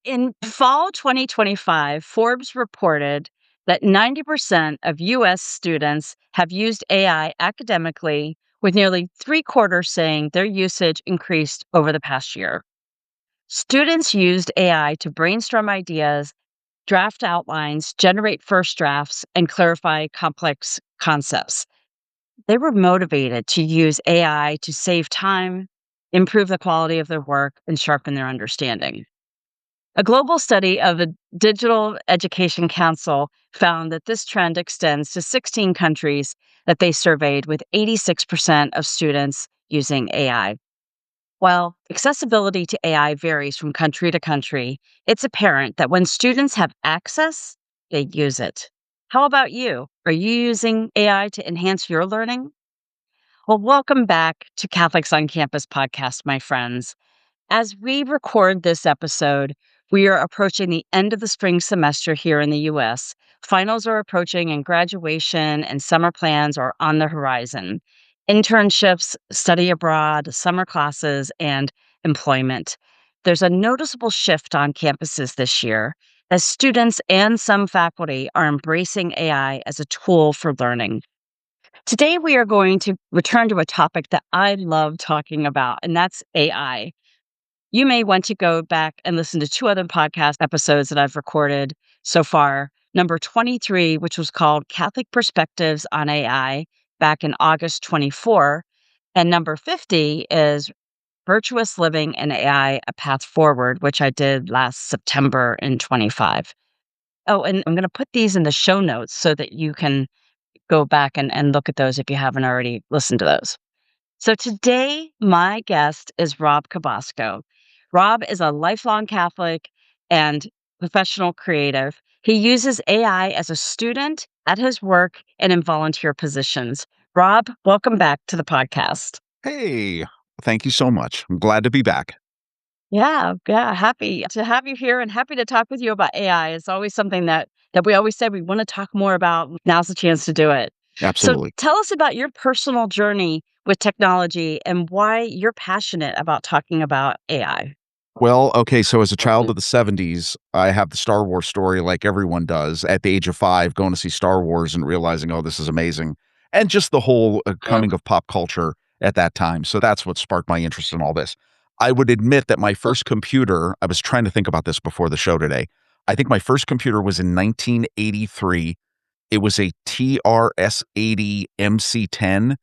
In fall 2025, Forbes reported that 90% of US students have used AI academically, with nearly three quarters saying their usage increased over the past year. Students used AI to brainstorm ideas, draft outlines, generate first drafts, and clarify complex concepts. They were motivated to use AI to save time, improve the quality of their work, and sharpen their understanding. A global study of the Digital Education Council found that this trend extends to 16 countries that they surveyed, with 86% of students using AI. While accessibility to AI varies from country to country, it's apparent that when students have access, they use it. How about you? Are you using AI to enhance your learning? Well, welcome back to Catholics on Campus podcast, my friends. As we record this episode, we are approaching the end of the spring semester here in the US. Finals are approaching, and graduation and summer plans are on the horizon. Internships, study abroad, summer classes, and employment. There's a noticeable shift on campuses this year as students and some faculty are embracing AI as a tool for learning. Today, we are going to return to a topic that I love talking about, and that's AI. You may want to go back and listen to two other podcast episodes that I've recorded so far. Number 23, which was called Catholic Perspectives on AI, back in August 24. And number 50 is Virtuous Living in AI, A Path Forward, which I did last September in 25. Oh, and I'm going to put these in the show notes so that you can go back and look at those if you haven't already listened to those. So today, my guest is Rob Cabasco. Rob is a lifelong Catholic and professional creative. He uses AI as a student, at his work, and in volunteer positions. Rob, welcome back to the podcast. Hey, thank you so much. I'm glad to be back. Yeah, happy to have you here and happy to talk with you about AI. It's always something that we always said we want to talk more about. Now's the chance to do it. So Absolutely. tell us about your personal journey with technology and why you're passionate about talking about AI. Well, okay, so as a child Mhm. of the '70s, I have the Star Wars story like everyone does at the age of 5, going to see Star Wars and realizing, "Oh, this is amazing." And just the whole, coming of pop culture at that time. So that's what sparked my interest in all this. I would admit that my first computer, I was trying to think about this before the show today. I think my first computer was in 1983. It was a TRS-80 MC-10.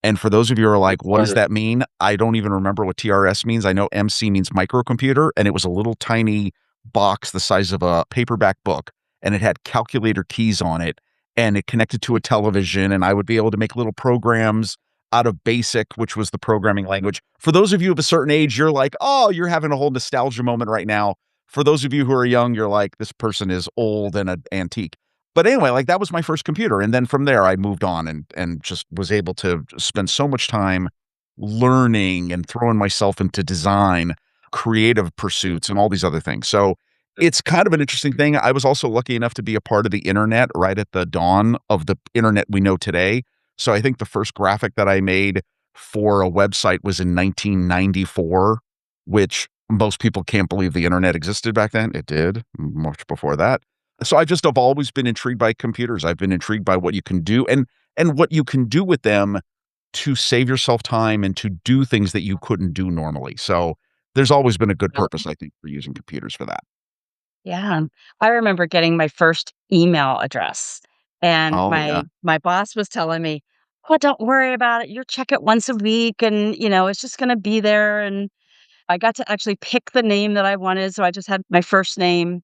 And for those of you who are like, "What does that mean?" I don't even remember what TRS means. I know MC means microcomputer, and it was a little tiny box the size of a paperback book, and it had calculator keys on it, and it connected to a television, and I would be able to make little programs out of BASIC, which was the programming language. For those of you of a certain age, you're like, "Oh, you're having a whole nostalgia moment right now." For those of you who are young, you're like, "This person is old and an antique." But anyway, like, that was my first computer, and then from there, I moved on and just was able to spend so much time learning and throwing myself into design, creative pursuits, and all these other things. So, it's kind of an interesting thing. I was also lucky enough to be a part of the internet right at the dawn of the internet we know today. So, I think the first graphic that I made for a website was in 1994, which most people can't believe the internet existed back then. It did, much before that. So I just have always been intrigued by computers. I've been intrigued by what you can do and what you can do with them to save yourself time and to do things that you couldn't do normally. So there's always been a good purpose, I think, for using computers for that. Yeah. I remember getting my first email address, and Oh, yeah. my boss was telling me, "Oh, don't worry about it. You check it once a week and, it's just gonna be there." And I got to actually pick the name that I wanted, so I just had my first name.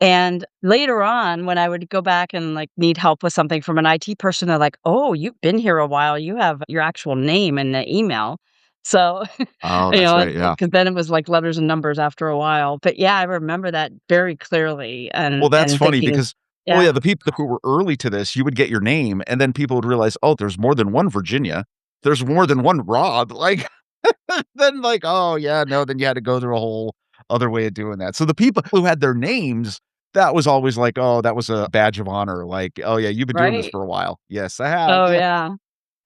And later on, when I would go back and, like, need help with something from an IT person, they're like, "Oh, you've been here a while. You have your actual name in the email." So, Oh, that's right, yeah. because then it was, like, letters and numbers after a while. But, yeah, I remember that very clearly Well, that's and funny thinking, because well, yeah, yeah, the people who were early to this, you would get your name, and then people would realize, "Oh, there's more than one Virginia. There's more than one Rob." Like, then like, "Oh, yeah, no," then you had to go through a whole other way of doing that. So the people who had their names, that was always like, "Oh, that was a badge of honor." Like, "Oh, yeah, you've been doing this right? for a while." "Yes, I have." Oh, Yeah. yeah.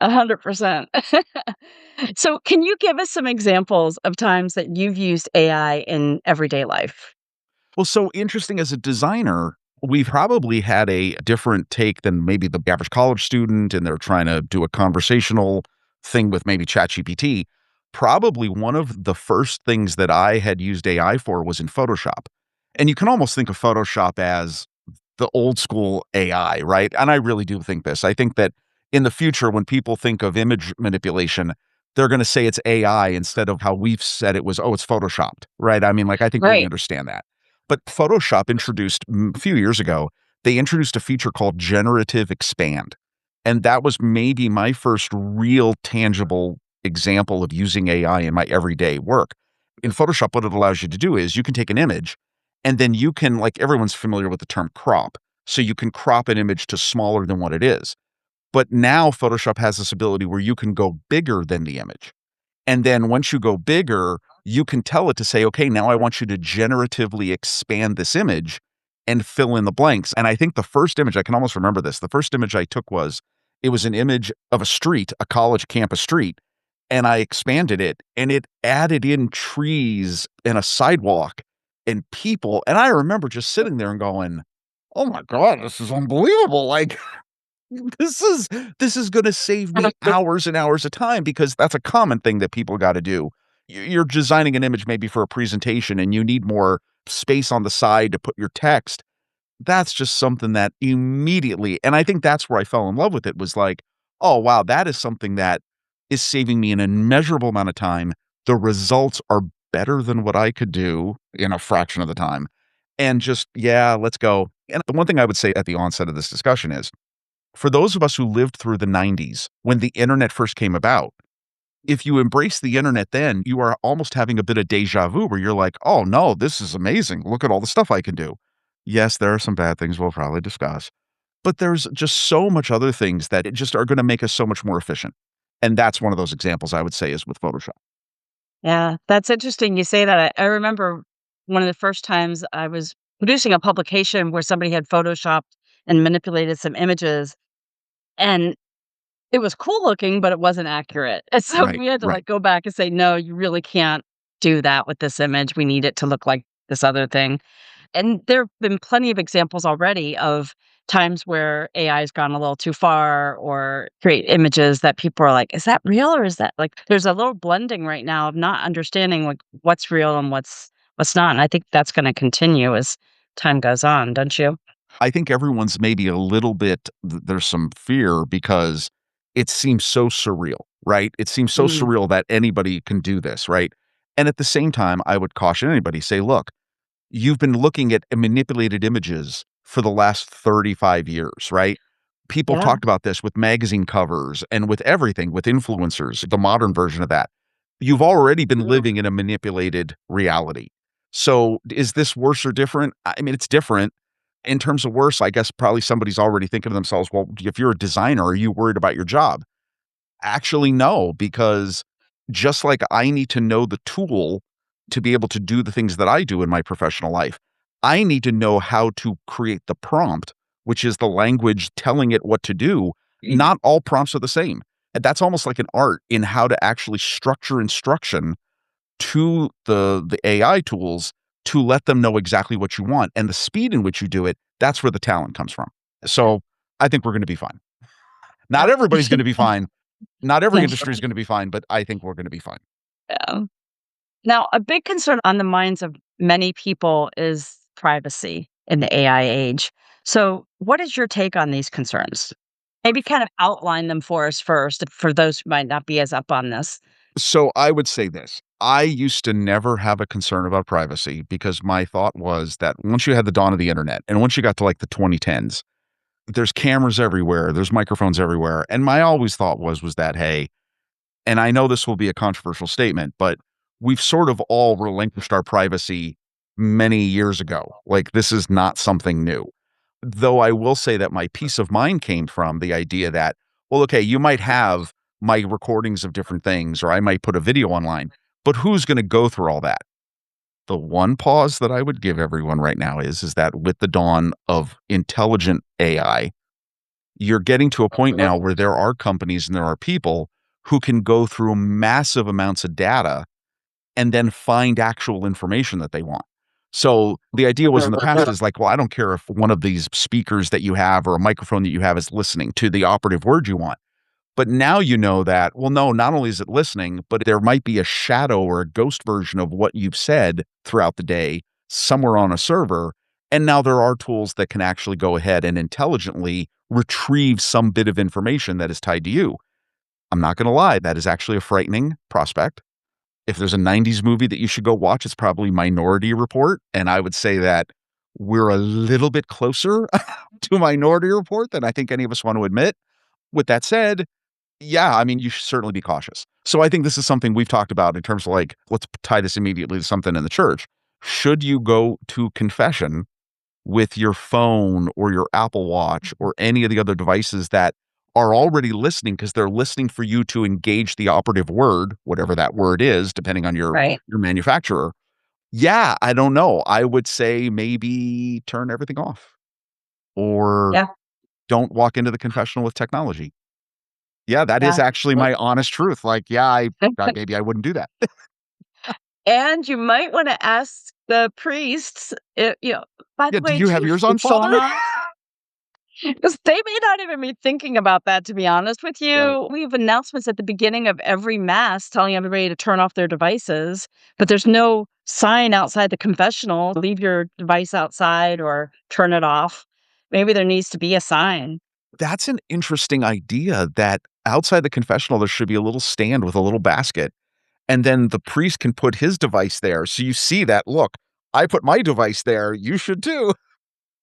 100%. So, can you give us some examples of times that you've used AI in everyday life? Well, so interesting as a designer, we've probably had a different take than maybe the average college student, and they're trying to do a conversational thing with maybe ChatGPT. Probably one of the first things that I had used AI for was in Photoshop. And you can almost think of Photoshop as the old school AI, right? And I really do think this. I think that in the future, when people think of image manipulation, they're going to say it's AI instead of how we've said it was, oh, it's Photoshopped, right? I mean, like, I think we Right. understand that. But Photoshop introduced a few years ago, they introduced a feature called generative expand. And that was maybe my first real tangible example of using AI in my everyday work. In Photoshop, what it allows you to do is you can take an image and then you can, like, everyone's familiar with the term crop. So you can crop an image to smaller than what it is. But now Photoshop has this ability where you can go bigger than the image. And then once you go bigger, you can tell it to say, okay, now I want you to generatively expand this image and fill in the blanks. And I think the first image, I can almost remember this. The first image I took was it was an image of a street, a college campus street. And I expanded it and it added in trees and a sidewalk and people. And I remember just sitting there and going, oh my God, this is unbelievable. Like, this is this is gonna save me hours and hours of time because that's a common thing that people gotta do. You're designing an image maybe for a presentation and you need more space on the side to put your text. That's just something that immediately, and I think that's where I fell in love with it, was like, "Oh, wow, that is something that is saving me an immeasurable amount of time. The results are better than what I could do in a fraction of the time." And just, yeah, let's go. And the one thing I would say at the onset of this discussion is, for those of us who lived through the 90s when the internet first came about, if you embrace the internet then, you are almost having a bit of deja vu where you're like, "Oh, no, this is amazing. Look at all the stuff I can do." Yes, there are some bad things we'll probably discuss, but there's just so much other things that it just are gonna make us so much more efficient. And that's one of those examples I would say is with Photoshop. Yeah, that's interesting you say that. I remember one of the first times I was producing a publication where somebody had photoshopped and manipulated some images, and it was cool looking, but it wasn't accurate. And so Right, we had to, right. like, go back and say, "No, you really can't do that with this image. We need it to look like this other thing." And there've been plenty of examples already of times where AI has gone a little too far or create images that people are like, "Is that real or is that" like, there's a little blending right now of not understanding, like, what's real and what's not, and I think that's gonna continue as time goes on, don't you? I think everyone's maybe a little bit there's some fear because it seems so surreal, right? It seems so Mm, surreal that anybody can do this, right? And at the same time, I would caution anybody, say, "Look, you've been looking at manipulated images for the last 35 years, right? People yeah. talked about this with magazine covers and with everything, with influencers, the modern version of that. You've already been living in a manipulated reality. So is this worse or different? I mean, it's different. In terms of worse, I guess probably somebody's already thinking to themselves, well, if you're a designer, are you worried about your job? Actually, no, because just like I need to know the tool to be able to do the things that I do in my professional life, I need to know how to create the prompt, which is the language telling it what to do. Not all prompts are the same. And that's almost like an art in how to actually structure instruction to the AI tools to let them know exactly what you want. And the speed in which you do it, that's where the talent comes from. So I think we're going to be fine. Not Yep. everybody's going to be fine, not every Yes. industry is gonna be fine, but I think we're gonna be fine. Yeah. Now, a big concern on the minds of many people is privacy in the AI age. So, what is your take on these concerns? Maybe kind of outline them for us first, for those who might not be as up on this. So I would say this, I used to never have a concern about privacy because my thought was that once you had the dawn of the internet and once you got to like the 2010s, there's cameras everywhere, there's microphones everywhere, and my always thought was that, hey, and I know this will be a controversial statement, but we've sort of all relinquished our privacy many years ago. Like, this is not something new. Though I will say that my peace of mind came from the idea that, well, okay, you might have my recordings of different things, or I might put a video online, but who's going to go through all that? The one pause that I would give everyone right now is that with the dawn of intelligent AI, you're getting to a point now where there are companies and there are people who can go through massive amounts of data and then find actual information that they want. So the idea was in the past is like, well, I don't care if one of these speakers that you have or a microphone that you have is listening to the operative word you want. But now you know that, well, no, not only is it listening, but there might be a shadow or a ghost version of what you've said throughout the day somewhere on a server. And now there are tools that can actually go ahead and intelligently retrieve some bit of information that is tied to you. I'm not going to lie, that is actually a frightening prospect. If there's a 90s movie that you should go watch, it's probably Minority Report. And I would say that we're a little bit closer to Minority Report than I think any of us want to admit. With that said, yeah, I mean, you should certainly be cautious. So I think this is something we've talked about in terms of like, let's tie this immediately to something in the church. Should you go to confession with your phone or your Apple Watch or any of the other devices that are already listening because they're listening for you to engage the operative word, whatever that word is, depending on Right. your manufacturer? Yeah, I don't know. I would say maybe turn everything off or Yeah. don't walk into the confessional with technology. Yeah, that is Yeah. actually my honest truth. Like, yeah, maybe I wouldn't do that. And you might wanna ask the priests, "By Yeah, the do way, you do have you have yours your on, phone Father? on?" 'Cause they may not even be thinking about that, to be honest with Right. you. We have announcements at the beginning of every mass telling everybody to turn off their devices, but there's no sign outside the confessional, "Leave your device outside," or "Turn it off." Maybe there needs to be a sign. That's an interesting idea that outside the confessional, there should be a little stand with a little basket, and then the priest can put his device there. So you see that, "Look, I put my device there, you should too."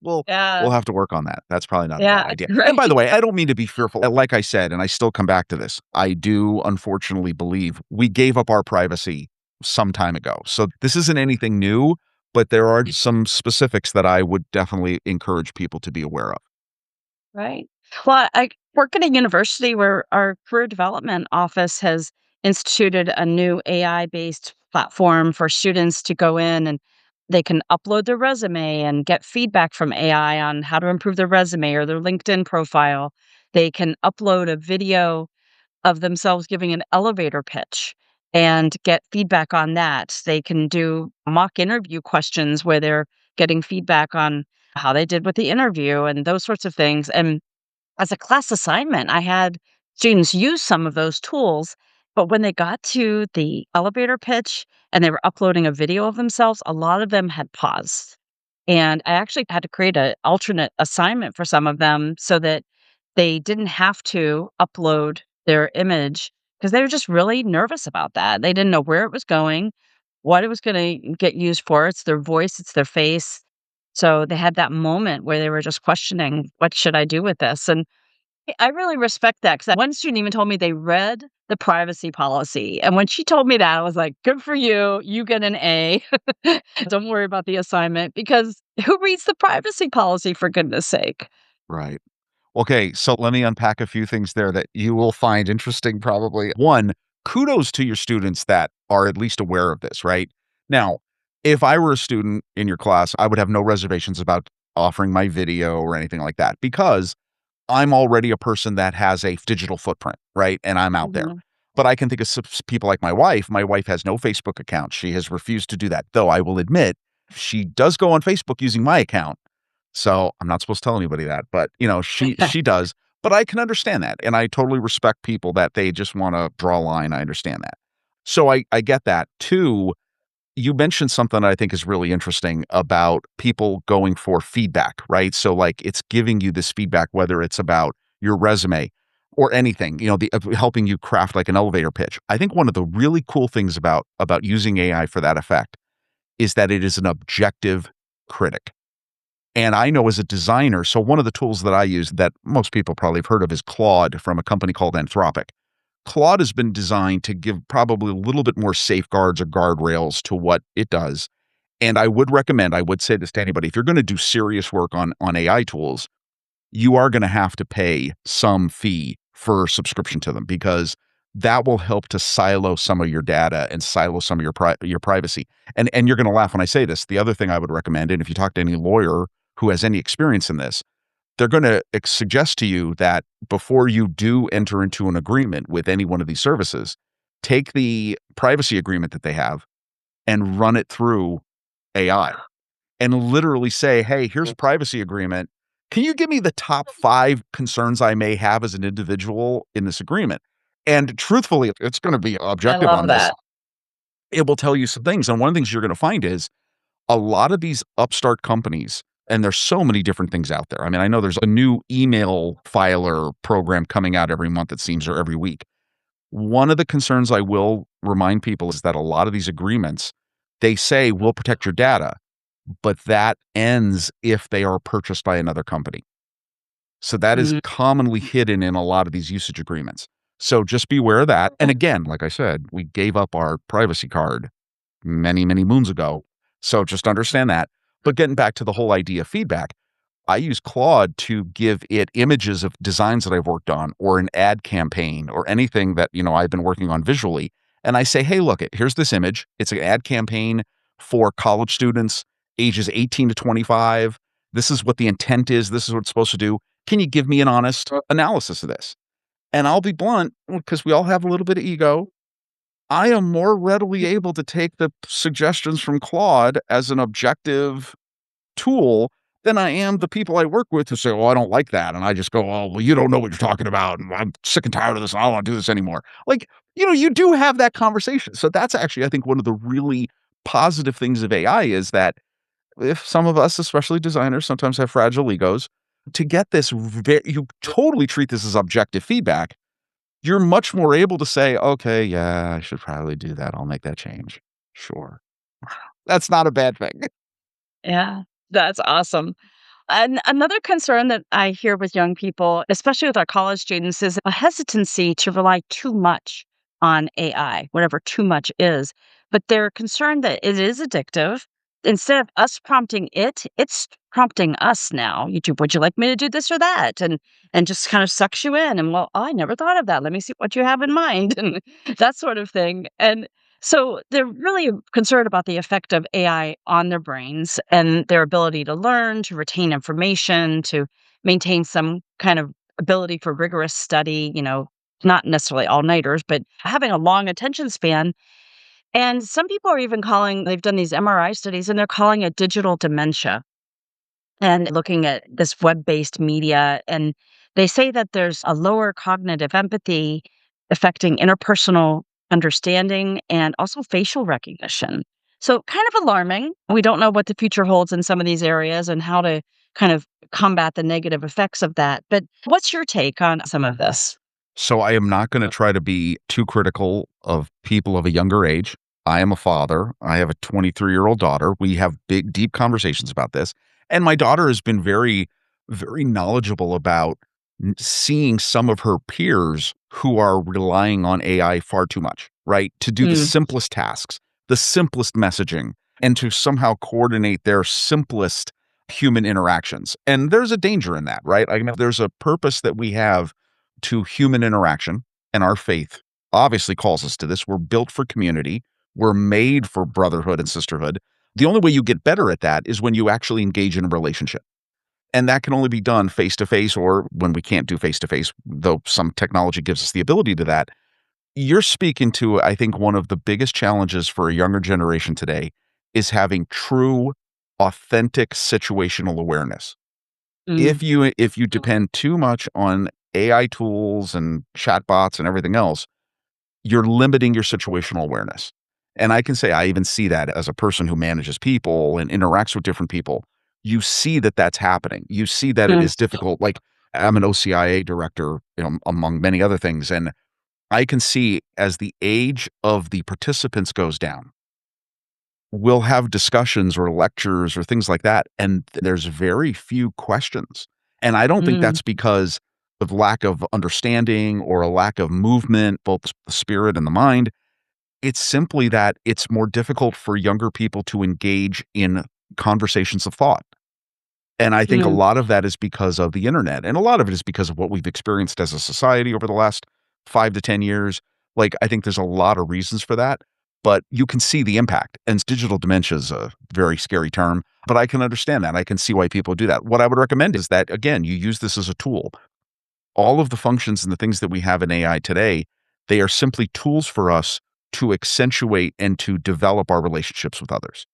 Well, we'll Yeah. have to work on that. That's probably not a bad Yeah, idea. And by the right. way, I don't mean to be fearful. Like I said, and I still come back to this, I do unfortunately believe we gave up our privacy some time ago. So this isn't anything new, but there are some specifics that I would definitely encourage people to be aware of. Right. Well, I work at a university where our career development office has instituted a new AI based platform for students to go in and they can upload their resume and get feedback from AI on how to improve their resume or their LinkedIn profile. They can upload a video of themselves giving an elevator pitch and get feedback on that. They can do mock interview questions where they're getting feedback on how they did with the interview and those sorts of things. And as a class assignment, I had students use some of those tools, but when they got to the elevator pitch and they were uploading a video of themselves, a lot of them had paused. And I actually had to create an alternate assignment for some of them so that they didn't have to upload their image because they were just really nervous about that. They didn't know where it was going, what it was going to get used for. It's their voice, it's their face. So they had that moment where they were just questioning, what should I do with this? And I really respect that because one student even told me they read the privacy policy, and when she told me that, I was like, "Good for you, you get an A. Don't worry about the assignment," because who reads the privacy policy for goodness sake? Right. Okay, so let me unpack a few things there that you will find interesting probably. One, kudos to your students that are at least aware of this, right? Now, if I were a student in your class, I would have no reservations about offering my video or anything like that because I'm already a person that has a digital footprint, right? And I'm out there. Mhm. But I can think of people like my wife. My wife has no Facebook account. She has refused to do that, though I will admit she does go on Facebook using my account. So, I'm not supposed to tell anybody that, but, she does, but I can understand that, and I totally respect people that they just wanna draw a line, I understand that. So, I get that. 2, you mentioned something I think is really interesting about people going for feedback, right? So, like, it's giving you this feedback, whether it's about your resume or anything, helping you craft, like, an elevator pitch. I think one of the really cool things about using AI for that effect is that it is an objective critic. And I know as a designer, so one of the tools that I use that most people probably have heard of is Claude from a company called Anthropic. Claude has been designed to give probably a little bit more safeguards or guardrails to what it does. And I would say this to anybody, if you're going to do serious work on AI tools, you are going to have to pay some fee for subscription to them because that will help to silo some of your data and silo some of your privacy. And you're going to laugh when I say this. The other thing I would recommend, and if you talk to any lawyer who has any experience in this, they're going to suggest to you that before you do enter into an agreement with any one of these services, take the privacy agreement that they have and run it through AI. and literally say, "Hey, here's a privacy agreement. Can you give me the top 5 concerns I may have as an individual in this agreement?" And truthfully, it's gonna be I objective love on this. that. It will tell you some things, and one of the things you're gonna find is a lot of these upstart companies, and there's so many different things out there. I mean, I know there's a new email filer program coming out every month, it seems, or every week. One of the concerns I will remind people is that a lot of these agreements, they say, "We'll protect your data," but that ends if they are purchased by another company. So that is Mm. commonly hidden in a lot of these usage agreements. So just be aware of that. And again, like I said, we gave up our privacy card many, many moons ago. So just understand that. But getting back to the whole idea of feedback, I use Claude to give it images of designs that I've worked on or an ad campaign or anything that, I've been working on visually. And I say, "Hey, look, here's this image. It's an ad campaign for college students ages 18 to 25. This is what the intent is. This is what it's supposed to do. Can you give me an honest analysis of this?" And I'll be blunt because we all have a little bit of ego. I am more readily able to take the suggestions from Claude as an objective tool than I am the people I work with who say, "Oh, I don't like that." And I just go, "Oh, well, you don't know what you're talking about. And I'm sick and tired of this. And I don't want to do this anymore." Like, you do have that conversation. So that's actually, I think, one of the really positive things of AI is that if some of us, especially designers, sometimes have fragile egos, to get this, you totally treat this as objective feedback. You're much more able to say, "Okay, yeah, I should probably do that. I'll make that change." Sure. That's not a bad thing. Yeah, that's awesome. And another concern that I hear with young people, especially with our college students, is a hesitancy to rely too much on AI, whatever too much is. But they're concerned that it is addictive. Instead of us prompting it, it's prompting us now. YouTube, would you like me to do this or that? And just kind of sucks you in. And well, I never thought of that. Let me see what you have in mind and that sort of thing. And so they're really concerned about the effect of AI on their brains and their ability to learn, to retain information, to maintain some kind of ability for rigorous study, not necessarily all-nighters, but having a long attention span. And some people are even they've done these MRI studies and they're calling it digital dementia and looking at this web-based media, and they say that there's a lower cognitive empathy affecting interpersonal understanding and also facial recognition. So kind of alarming. We don't know what the future holds in some of these areas and how to kind of combat the negative effects of that. But what's your take on some of this? So I am not gonna try to be too critical of people of a younger age. I am a father. I have a 23-year-old daughter. We have big, deep conversations about this, and my daughter has been very, very knowledgeable about seeing some of her peers who are relying on AI far too much, right? To do the Mm, simplest tasks, the simplest messaging, and to somehow coordinate their simplest human interactions. And there's a danger in that, right? I mean, there's a purpose that we have to human interaction, and our faith obviously calls us to this. We're built for community. We're made for brotherhood and sisterhood. The only way you get better at that is when you actually engage in a relationship. And that can only be done face to face or when we can't do face to face, though some technology gives us the ability to that. You're speaking to, I think, one of the biggest challenges for a younger generation today is having true, authentic situational awareness. mm, If you depend too much on AI tools and chatbots and everything else, you're limiting your situational awareness. And I can say I even see that as a person who manages people and interacts with different people. You see that that's happening. You see that it mm, is difficult. Like I'm an OCIA director, among many other things, and I can see as the age of the participants goes down, we'll have discussions or lectures or things like that, and there's very few questions. And I don't think mm, that's because of lack of understanding or a lack of movement, both the spirit and the mind. It's simply that it's more difficult for younger people to engage in conversations of thought. And I think a mm, lot of that is because of the internet, and a lot of it is because of what we've experienced as a society over the last 5 to 10 years. Like, I think there's a lot of reasons for that, but you can see the impact, and digital dementia is a very scary term, but I can understand that. I can see why people do that. What I would recommend is that, again, you use this as a tool. All of the functions and the things that we have in AI today, they are simply tools for us to accentuate and to develop our relationships with others.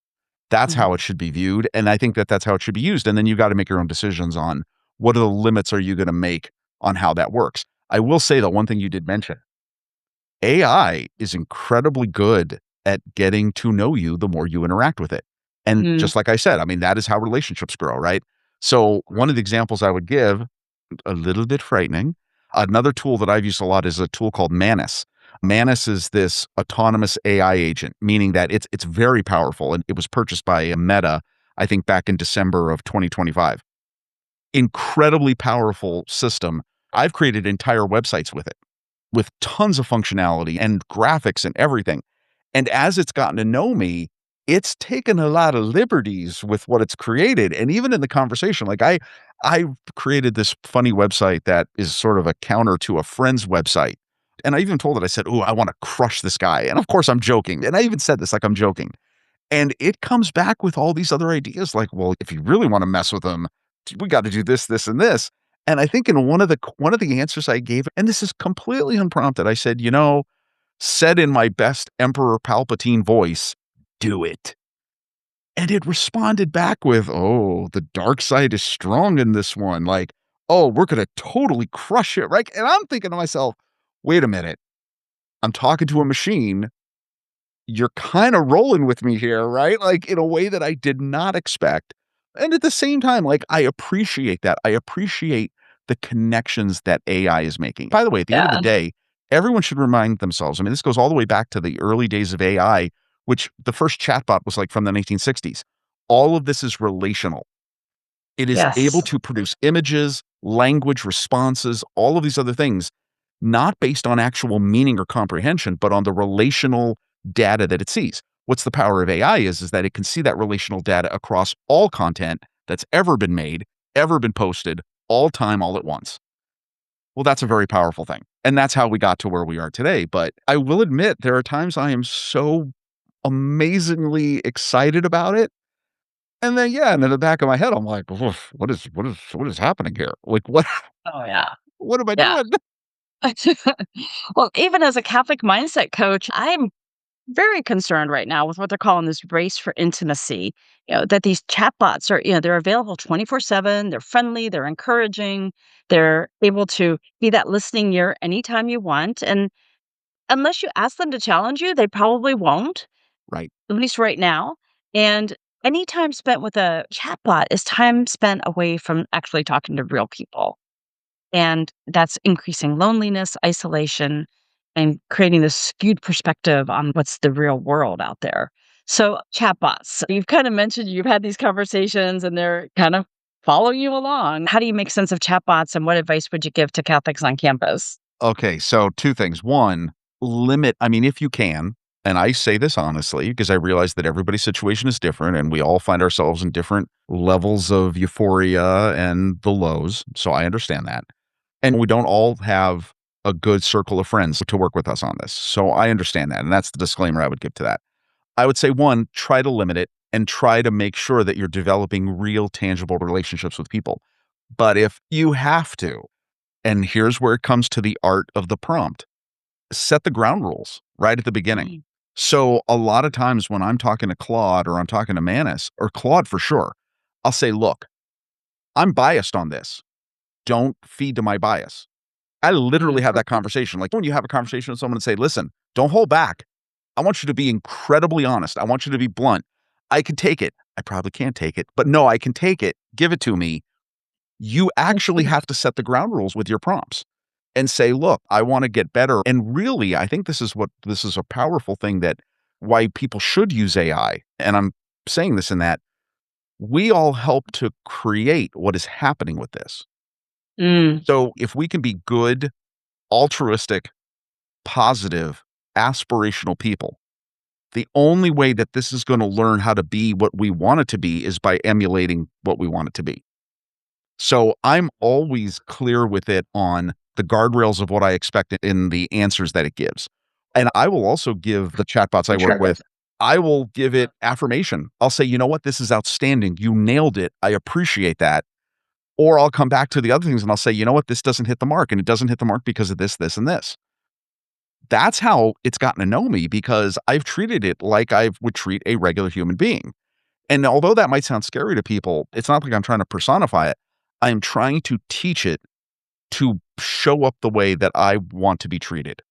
That's how Mhm. it should be viewed, and I think that that's how it should be used, and then you gotta make your own decisions on what are the limits are you gonna make on how that works. I will say that one thing you did mention, AI is incredibly good at getting to know you the more you interact with it. And Mm. just like I said, I mean, that is how relationships grow, right? So one of the examples I would give, a little bit frightening, another tool that I've used a lot is a tool called Manus. Manus is this autonomous AI agent, meaning that it's very powerful, and it was purchased by Meta, I think back in December of 2025. Incredibly powerful system. I've created entire websites with it, with tons of functionality and graphics and everything. And as it's gotten to know me, it's taken a lot of liberties with what it's created. And even in the conversation, like I created this funny website that is sort of a counter to a friend's website. And I even told it, I said, "Oh, I want to crush this guy." And of course I'm joking. And I even said this like I'm joking. And it comes back with all these other ideas like, well, if you really want to mess with them, we got to do this, this, and this. And I think in one of the answers I gave, and this is completely unprompted, I said, said in my best Emperor Palpatine voice, "Do it." And it responded back with, "Oh, the dark side is strong in this one." Like, "Oh, we're gonna totally crush it," right? And I'm thinking to myself, "Wait a minute. I'm talking to a machine. You're kinda rolling with me here, right?" Like, in a way that I did not expect. And at the same time, like, I appreciate that. I appreciate the connections that AI is making. By the way, at the end of the Yeah. day, everyone should remind themselves, I mean, this goes all the way back to the early days of AI, which the first chatbot was, like, from the 1960s. All of this is relational. It is able Yes. to produce images, language, responses, all of these other things, not based on actual meaning or comprehension, but on the relational data that it sees. What's the power of AI is that it can see that relational data across all content that's ever been made, ever been posted, all time, all at once. Well, that's a very powerful thing. And that's how we got to where we are today. But I will admit, there are times I am so amazingly excited about it, and then, yeah, and in the back of my head, I'm like, "Oof, what is happening here? Like, what Oh, yeah. what am I Yeah. doing?" Well, even as a Catholic mindset coach, I'm very concerned right now with what they're calling this race for intimacy. That these chatbots are, they're available 24/7, they're friendly, they're encouraging, they're able to be that listening ear anytime you want. And unless you ask them to challenge you, they probably won't, Right. at least right now. And any time spent with a chatbot is time spent away from actually talking to real people. And that's increasing loneliness, isolation, and creating this skewed perspective on what's the real world out there. So, chatbots, you've kind of mentioned you've had these conversations and they're kind of following you along. How do you make sense of chatbots and what advice would you give to Catholics on campus? Okay, so 2 things. 1, limit I mean, if you can, and I say this honestly, because I realize that everybody's situation is different and we all find ourselves in different levels of euphoria and the lows, so I understand that. And we don't all have a good circle of friends to work with us on this, so I understand that, and that's the disclaimer I would give to that. I would say, 1, try to limit it and try to make sure that you're developing real tangible relationships with people. But if you have to, and here's where it comes to the art of the prompt, set the ground rules right at the beginning. Mm. So a lot of times when I'm talking to Claude or I'm talking to Manus or Claude for sure, I'll say, "Look, I'm biased on this. Don't feed to my bias." I literally have Mhm. that conversation. Like when you have a conversation with someone and say, "Listen, don't hold back. I want you to be incredibly honest. I want you to be blunt. I can take it. I probably can't take it, but no, I can take it. Give it to me." You actually have to set the ground rules with your prompts and say, "Look, I wanna get better." And really, I think this is a powerful thing that why people should use AI, and I'm saying this in that we all help to create what is happening with this. Mm. So, if we can be good, altruistic, positive, aspirational people, the only way that this is gonna learn how to be what we want it to be is by emulating what we want it to be. So I'm always clear with it on the guardrails of what I expect in the answers that it gives. And I will also give the chatbots I work with, I will give it affirmation. I'll say, "You know what? This is outstanding. You nailed it. I appreciate that." Or I'll come back to the other things and I'll say, "You know what? This doesn't hit the mark, and it doesn't hit the mark because of this, this, and this." That's how it's gotten to know me because I've treated it like I would treat a regular human being. And although that might sound scary to people, it's not like I'm trying to personify it. I'm trying to teach it to show up the way that I want to be treated.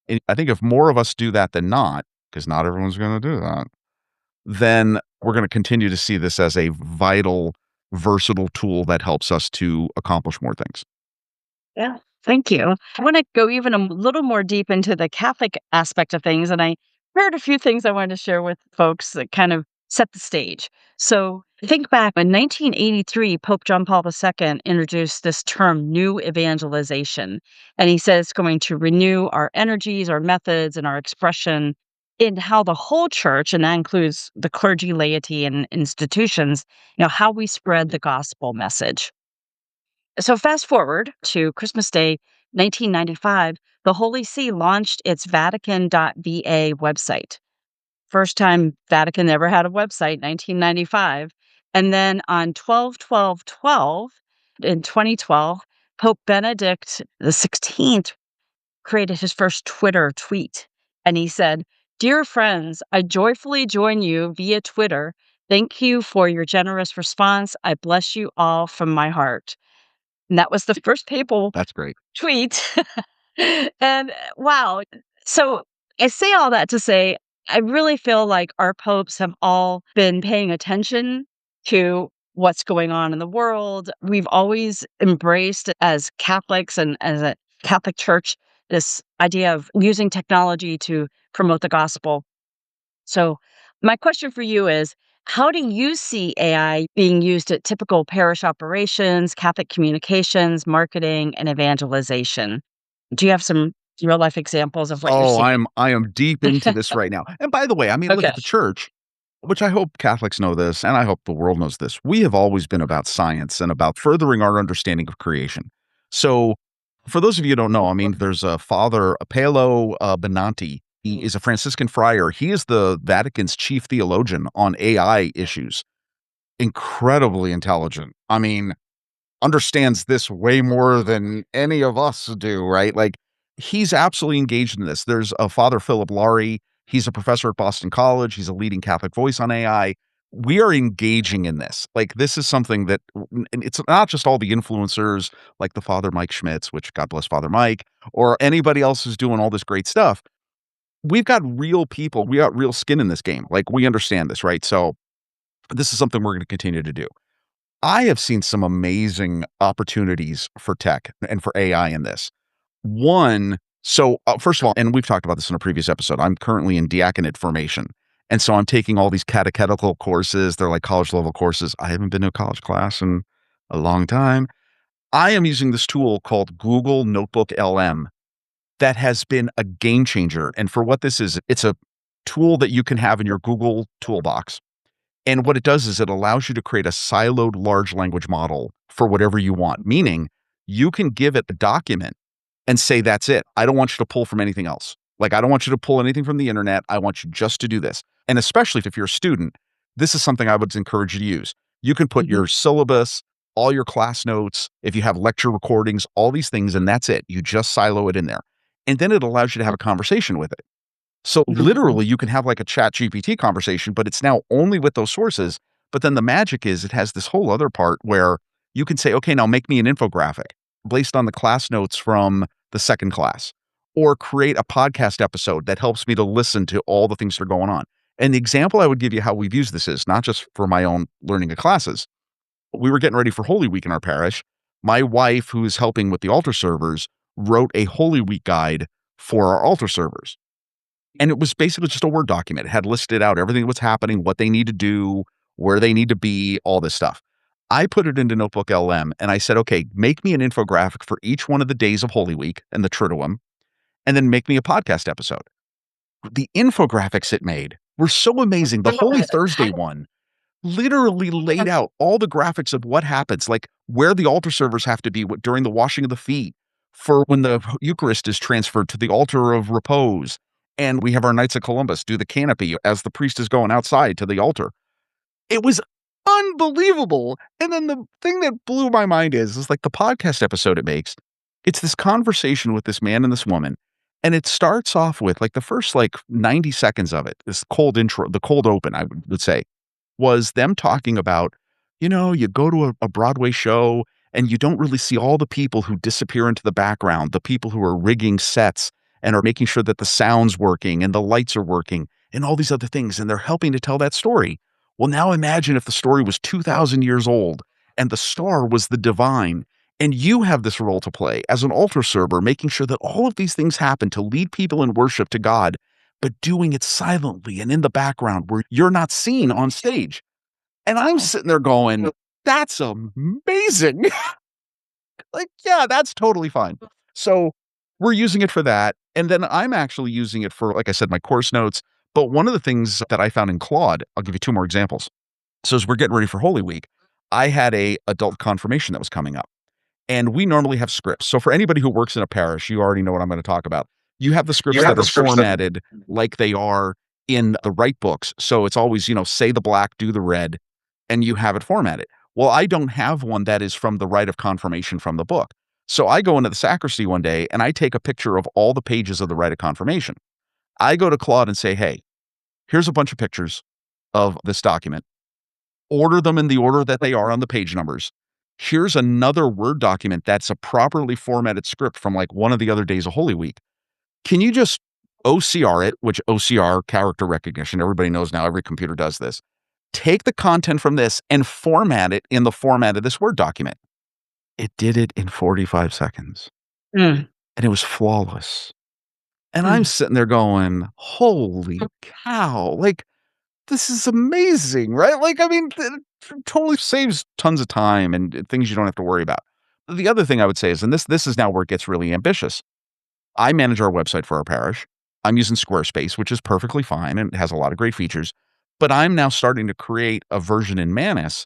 And I think if more of us do that than not, because not everyone's going to do that, then we're going to continue to see this as a vital, versatile tool that helps us to accomplish more things. Yeah. Thank you. I want to go even a little more deep into the Catholic aspect of things. And I heard a few things I wanted to share with folks that kind of set the stage. So think back in 1983, Pope John Paul II introduced this term, new evangelization. And he says it's going to renew our energies, our methods, and our expression in how the whole church, and that includes the clergy, laity, and institutions, how we spread the gospel message. So fast forward to Christmas Day, 1995, the Holy See launched its Vatican.va website. First time Vatican ever had a website, 1995. And then on 12/12/12 in 2012, Pope Benedict the 16th created his first Twitter tweet. And he said, "Dear friends, I joyfully join you via Twitter. Thank you for your generous response. I bless you all from my heart." And that was the first papal That's great. tweet. And wow. So I say all that to say, I really feel like our popes have all been paying attention to what's going on in the world. We've always embraced as Catholics and as a Catholic Church this idea of using technology to promote the gospel. So, my question for you is, how do you see AI being used at typical parish operations, Catholic communications, marketing, and evangelization? Do you have some real life examples of what you're Oh, seeing? I am deep into this right now. And by the way, I mean, look Okay. at the church, which I hope Catholics know this, and I hope the world knows this. We have always been about science and about furthering our understanding of creation. So, for those of you who don't know, I mean, there's a Father Paolo Benanti. He is a Franciscan friar. He is the Vatican's chief theologian on AI issues. Incredibly intelligent. I mean, understands this way more than any of us do, right? Like, he's absolutely engaged in this. There's a Father Philip Laurie. He's a professor at Boston College. He's a leading Catholic voice on AI. We are engaging in this. Like, this is something that, and it's not just all the influencers like the Father Mike Schmitz, which God bless Father Mike, or anybody else who's doing all this great stuff. We've got real people. We got real skin in this game. Like, we understand this, right? So, this is something we're going to continue to do. I have seen some amazing opportunities for tech and for AI in this. One, so first of all, and we've talked about this in a previous episode, I'm currently in diaconate formation. And so I'm taking all these catechetical courses. They're like college level courses. I haven't been to a college class in a long time. I am using this tool called Google Notebook LM that has been a game changer. And for what this is, it's a tool that you can have in your Google toolbox, and what it does is it allows you to create a siloed large language model for whatever you want, meaning you can give it a document and say, that's it. I don't want you to pull from anything else. Like, I don't want you to pull anything from the internet. I want you just to do this. And especially if you're a student, this is something I would encourage you to use. You can put Mhm. your syllabus, all your class notes, if you have lecture recordings, all these things, and that's it. You just silo it in there. And then it allows you to have a conversation with it. So Mhm. literally, you can have like a chat GPT conversation, but it's now only with those sources. But then the magic is it has this whole other part where you can say, okay, now make me an infographic based on the class notes from the second class, or create a podcast episode that helps me to listen to all the things that are going on. And the example I would give you how we've used this is not just for my own learning of classes. We were getting ready for Holy Week in our parish. My wife, who's helping with the altar servers, wrote a Holy Week guide for our altar servers, and it was basically just a Word document. It had listed out everything that was happening, what they need to do, where they need to be, all this stuff. I put it into Notebook LM and I said, okay, make me an infographic for each one of the days of Holy Week and the Triduum, and then make me a podcast episode. The infographics it made were so amazing. The Holy Thursday one literally laid out all the graphics of what happens, like where the altar servers have to be during the washing of the feet, for when the Eucharist is transferred to the altar of repose. And we have our Knights of Columbus do the canopy as the priest is going outside to the altar. It was unbelievable. And then the thing that blew my mind is like the podcast episode it makes. It's this conversation with this man and this woman. And it starts off with like the first like 90 seconds of it, this cold intro, the cold open, I would say, was them talking about, you go to a Broadway show and you don't really see all the people who disappear into the background, the people who are rigging sets and are making sure that the sound's working and the lights are working and all these other things, and they're helping to tell that story. Well, now imagine if the story was 2,000 years old and the star was the divine, and you have this role to play as an altar server, making sure that all of these things happen to lead people in worship to God, but doing it silently and in the background where you're not seen on stage. And I'm sitting there going, that's amazing. Like, yeah, that's totally fine. So we're using it for that. And then I'm actually using it for, like I said, my course notes. But one of the things that I found in Claude, I'll give you two more examples. So as we're getting ready for Holy Week, I had a adult confirmation that was coming up. And we normally have scripts. So for anybody who works in a parish, you already know what I'm going to talk about. You have the You scripts have that the are scripts that formatted like they are in the right books. So it's always, say the black, do the red, and you have it formatted. Well, I don't have one that is from the rite of confirmation from the book. So I go into the sacristy one day and I take a picture of all the pages of the rite of confirmation. I go to Claude and say, hey, here's a bunch of pictures of this document. Order them in the order that they are on the page numbers. Here's another Word document that's a properly formatted script from like one of the other days of Holy Week. Can you just OCR it, which OCR, character recognition, everybody knows now, every computer does this. Take the content from this and format it in the format of this Word document. It did it in 45 seconds Mm, and it was flawless. And I'm mm. sitting there going, holy cow, like, this is amazing, right? Like, I mean, it totally saves tons of time and things you don't have to worry about. The other thing I would say is, and this is now where it gets really ambitious. I manage our website for our parish. I'm using Squarespace, which is perfectly fine and it has a lot of great features. But I'm now starting to create a version in Manus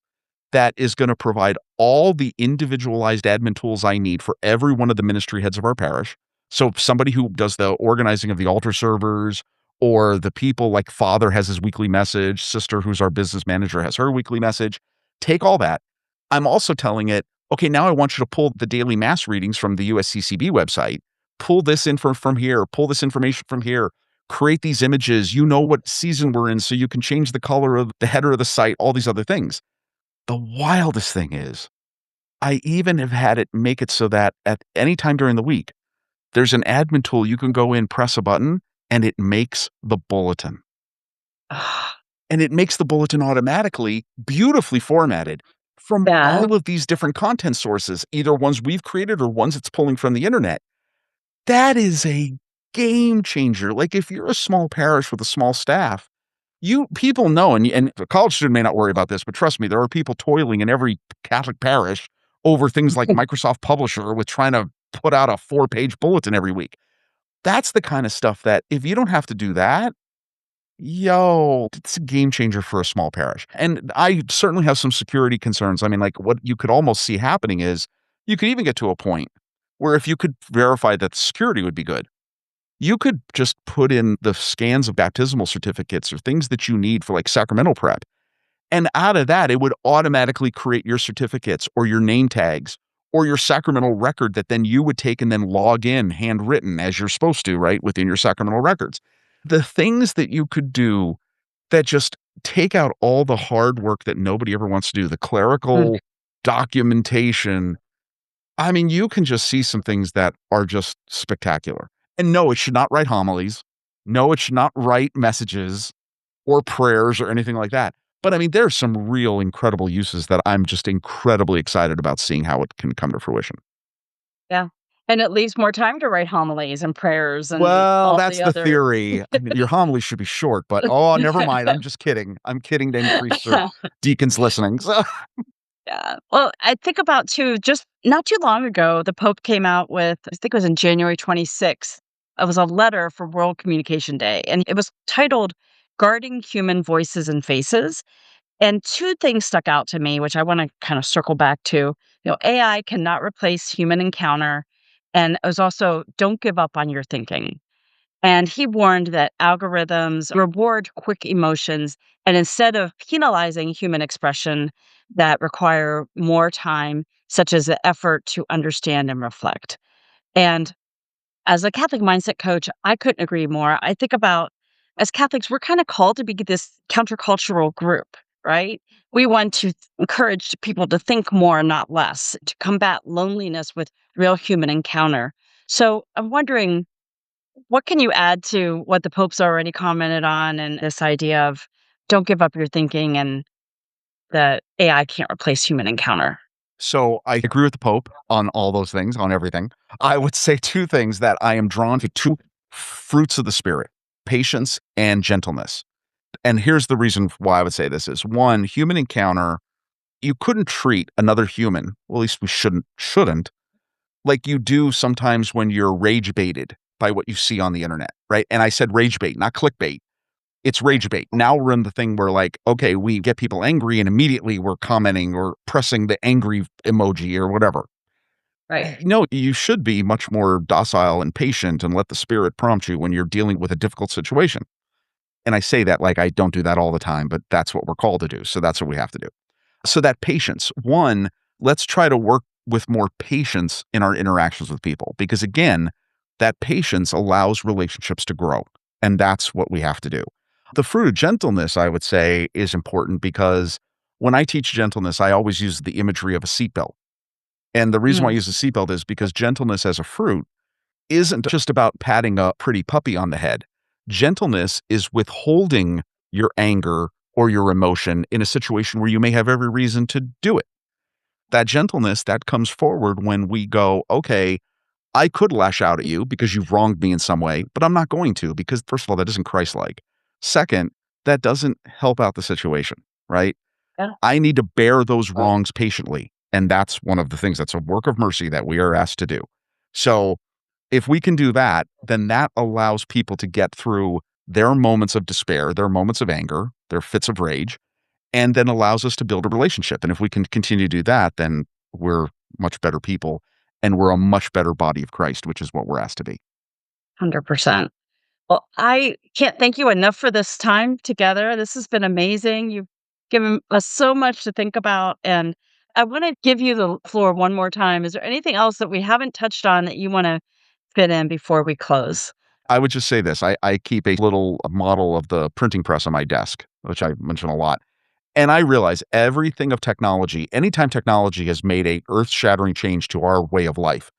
that is going to provide all the individualized admin tools I need for every one of the ministry heads of our parish. So somebody who does the organizing of the altar servers, or the people like Father has his weekly message, Sister, who's our business manager, has her weekly message. Take all that. I'm also telling it, okay, now I want you to pull the daily mass readings from the USCCB website. Pull this in from here, pull this information from here, create these images. You know what season we're in, so you can change the color of the header of the site, all these other things. The wildest thing is, I even have had it make it so that at any time during the week, there's an admin tool you can go in, press a button, and it makes the bulletin. Ah, And it makes the bulletin automatically, beautifully formatted from yeah. all of these different content sources, either ones we've created or ones it's pulling from the internet. That is a game changer. Like, if you're a small parish with a small staff, you people know, and a college student may not worry about this, but trust me, there are people toiling in every Catholic parish over things like Microsoft Publisher with trying to put out a 4-page bulletin every week. That's the kind of stuff that if you don't have to do that, yo, it's a game changer for a small parish. And I certainly have some security concerns. I mean, like, what you could almost see happening is you could even get to a point where if you could verify that the security would be good, you could just put in the scans of baptismal certificates or things that you need for like sacramental prep. And out of that, it would automatically create your certificates or your name tags or your sacramental record that then you would take and then log in handwritten as you're supposed to, right? Within your sacramental records. The things that you could do that just take out all the hard work that nobody ever wants to do, the Mm. clerical documentation. I mean, you can just see some things that are just spectacular. And no, it should not write homilies. No, it should not write messages or prayers or anything like that. But I mean, there's some real incredible uses that I'm just incredibly excited about seeing how it can come to fruition. Yeah. And it leaves more time to write homilies and prayers and Well, all that's the the other theory. I mean, your homily should be short, but oh, never mind. I'm just kidding. I'm kidding to increase your deacons listening. So, Yeah. Well, I think about too, just not too long ago, the Pope came out with, I think it was in January 26th. It was a letter for World Communication Day, and it was titled Guarding Human Voices and Faces. And two things stuck out to me, which I want to kind of circle back to. AI cannot replace human encounter. And it was also, don't give up on your thinking. And he warned that algorithms reward quick emotions, and instead of penalizing human expression that require more time, such as the effort to understand and reflect. And as a Catholic mindset coach, I couldn't agree more. I think about as Catholics, we're kind of called to be this countercultural group, right? We want to encourage people to think more, not less, to combat loneliness with real human encounter. So I'm wondering, what can you add to what the Pope's already commented on and this idea of don't give up your thinking and that AI can't replace human encounter? So I agree with the Pope on all those things, on everything. I would say two things that I am drawn to two fruits of the Spirit, patience and gentleness. And here's the reason why I would say this is one, human encounter, you couldn't treat another human, well, at least we shouldn't, like you do sometimes when you're rage baited by what you see on the internet, right? And I said rage bait, not clickbait. It's rage bait. Now we're in the thing where like, okay, we get people angry and immediately we're commenting or pressing the angry emoji or whatever. Right. No, you should be much more docile and patient and let the spirit prompt you when you're dealing with a difficult situation. And I say that like I don't do that all the time, but that's what we're called to do. So that's what we have to do. So that patience, one, let's try to work with more patience in our interactions with people because again, that patience allows relationships to grow. And that's what we have to do. The fruit of gentleness, I would say, is important because when I teach gentleness, I always use the imagery of a seatbelt. And the reason why I Mm, use a seatbelt is because gentleness as a fruit isn't just about patting a pretty puppy on the head. Gentleness is withholding your anger or your emotion in a situation where you may have every reason to do it. That gentleness that comes forward when we go, okay, I could lash out at you because you've wronged me in some way, but I'm not going to because, first of all, that isn't Christ like. Second, that doesn't help out the situation, right? yeah, I need to bear those wrongs patiently. And that's one of the things that's a work of mercy that we are asked to do. So if we can do that, then that allows people to get through their moments of despair, their moments of anger, their fits of rage, and then allows us to build a relationship. And if we can continue to do that, then we're much better people and we're a much better body of Christ, which is what we're asked to be. 100%. Well, I can't thank you enough for this time together. This has been amazing. You've given us so much to think about. And I want to give you the floor one more time. Is there anything else that we haven't touched on that you want to fit in before we close? I would just say this. I keep a little model of the printing press on my desk, which I mention a lot. And I realize everything of technology, anytime technology has made a earth-shattering change to our way of life,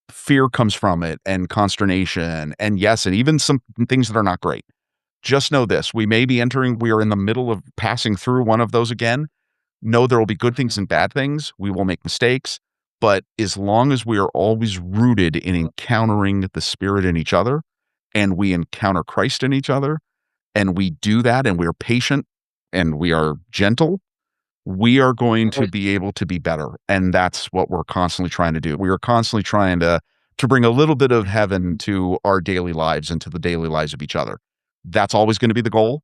fear comes from it and consternation and yes, and even some things that are not great. Just know this, we are in the middle of passing through one of those again. Know there will be good things and bad things. We will make mistakes, but as long as we are always rooted in encountering the Spirit in each other and we encounter Christ in each other, and we do that and we're patient and we are gentle, we are going to be able to be better. And that's what we're constantly trying to do. We are constantly trying to bring a little bit of heaven to our daily lives and to the daily lives of each other. That's always going to be the goal.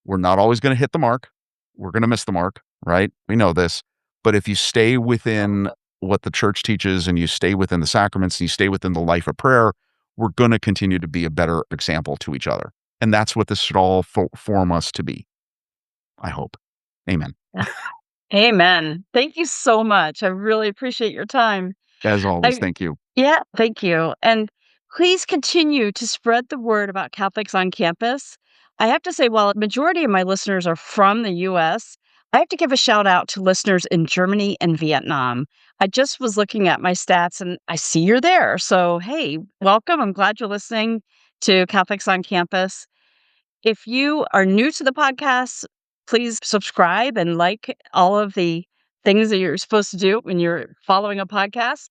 We're not always going to hit the mark. We're going to miss the mark, right? We know this. But if you stay within what the church teaches and you stay within the sacraments and you stay within the life of prayer, we're going to continue to be a better example to each other. And that's what this should all form us to be, I hope. Amen. Amen. Thank you so much. I really appreciate your time. As always, I thank you. Yeah, thank you. And please continue to spread the word about Catholics on campus. I have to say, while a majority of my listeners are from the US, I have to give a shout out to listeners in Germany and Vietnam. I just was looking at my stats and I see you're there. So, hey, welcome. I'm glad you're listening to Catholics on campus. If you are new to the podcast, please subscribe and like all of the things that you're supposed to do when you're following a podcast.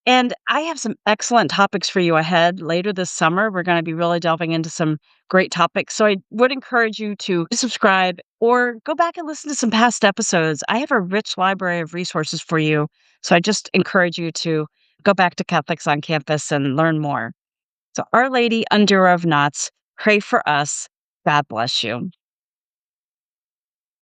And I have some excellent topics for you ahead later this summer. We're going to be really delving into some great topics. So I would encourage you to subscribe or go back and listen to some past episodes. I have a rich library of resources for you. So I just encourage you to go back to Catholics on Campus and learn more. So, Our Lady, Undoer of Knots, pray for us. God bless you.